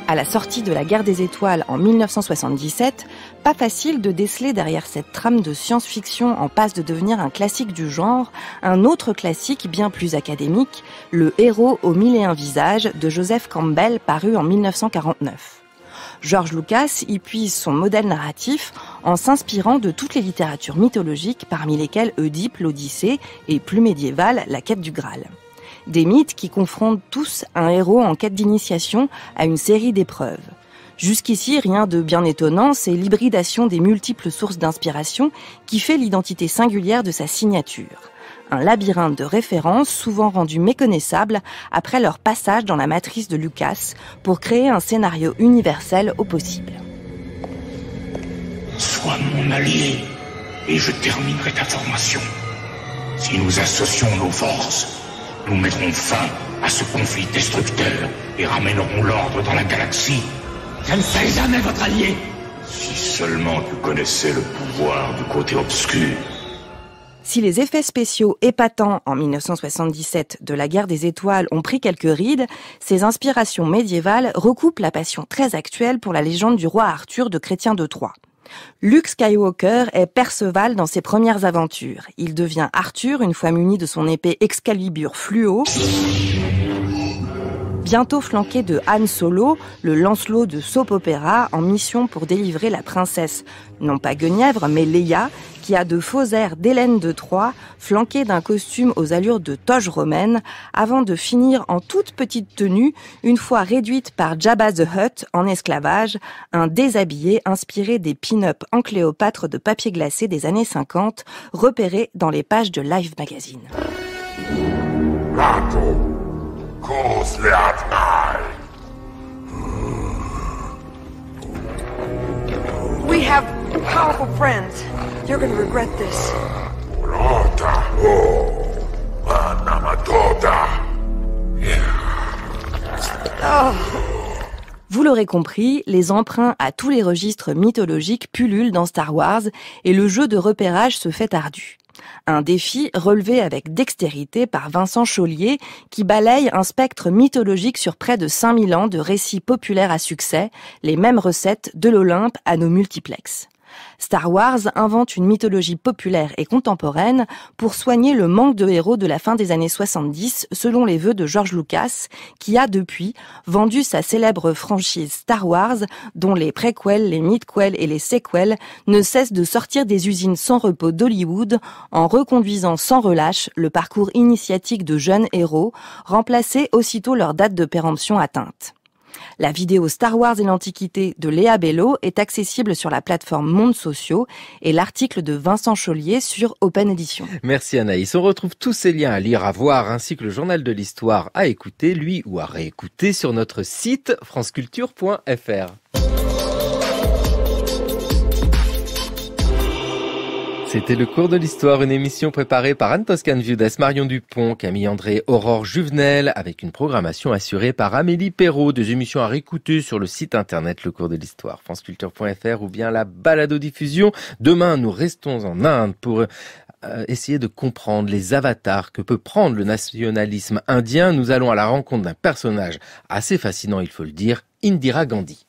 À la sortie de la Guerre des Étoiles en 1977, pas facile de déceler derrière cette trame de science-fiction en passe de devenir un classique du genre, un autre classique bien plus académique, Le héros aux 1001 visages de Joseph Campbell, paru en 1949. George Lucas y puise son modèle narratif en s'inspirant de toutes les littératures mythologiques, parmi lesquelles Oedipe, l'Odyssée et plus médiévale, la quête du Graal. Des mythes qui confrontent tous un héros en quête d'initiation à une série d'épreuves. Jusqu'ici, rien de bien étonnant, c'est l'hybridation des multiples sources d'inspiration qui fait l'identité singulière de sa signature. Un labyrinthe de références souvent rendu méconnaissable après leur passage dans la matrice de Lucas pour créer un scénario universel au possible. Sois mon allié et je terminerai ta formation. Si nous associons nos forces, nous mettrons fin à ce conflit destructeur et ramènerons l'ordre dans la galaxie. Je ne serai jamais votre allié. Si seulement tu connaissais le pouvoir du côté obscur. Si les effets spéciaux épatants en 1977 de la Guerre des Étoiles ont pris quelques rides, ces inspirations médiévales recoupent la passion très actuelle pour la légende du roi Arthur de Chrétien de Troyes. Luke Skywalker est Perceval dans ses premières aventures. Il devient Arthur une fois muni de son épée Excalibur fluo bientôt flanqué de Han Solo, le Lancelot de soap opéra, en mission pour délivrer la princesse, non pas Guenièvre, mais Leia, qui a de faux airs d'Hélène de Troie, flanquée d'un costume aux allures de toge romaine, avant de finir en toute petite tenue, une fois réduite par Jabba the Hutt en esclavage, un déshabillé inspiré des pin-up en Cléopâtre de papier glacé des années 50, repéré dans les pages de Life Magazine. We have powerful friends. You're gonna regret this. Vous l'aurez compris, les emprunts à tous les registres mythologiques pullulent dans Star Wars et le jeu de repérage se fait ardu. Un défi relevé avec dextérité par Vincent Chollier qui balaye un spectre mythologique sur près de 5000 ans de récits populaires à succès, les mêmes recettes de l'Olympe à nos multiplexes. Star Wars invente une mythologie populaire et contemporaine pour soigner le manque de héros de la fin des années 70, selon les vœux de George Lucas, qui a depuis vendu sa célèbre franchise Star Wars, dont les préquels, les midquels et les sequels ne cessent de sortir des usines sans repos d'Hollywood en reconduisant sans relâche le parcours initiatique de jeunes héros, remplacés aussitôt leur date de péremption atteinte. La vidéo Star Wars et l'Antiquité de Léa Bello est accessible sur la plateforme Mondes Sociaux et l'article de Vincent Chollier sur Open Edition. Merci Anaïs. On retrouve tous ces liens à lire, à voir, ainsi que le journal de l'histoire à écouter, lui ou à réécouter sur notre site franceculture.fr. C'était le cours de l'histoire, une émission préparée par Anne Toscan-Viudes, Marion Dupont, Camille André, Aurore Juvenel, avec une programmation assurée par Amélie Perrault. Des émissions à réécouter sur le site internet Le Cours de l'Histoire, franceculture.fr ou bien la balado-diffusion. Demain, nous restons en Inde pour essayer de comprendre les avatars que peut prendre le nationalisme indien. Nous allons à la rencontre d'un personnage assez fascinant, il faut le dire, Indira Gandhi.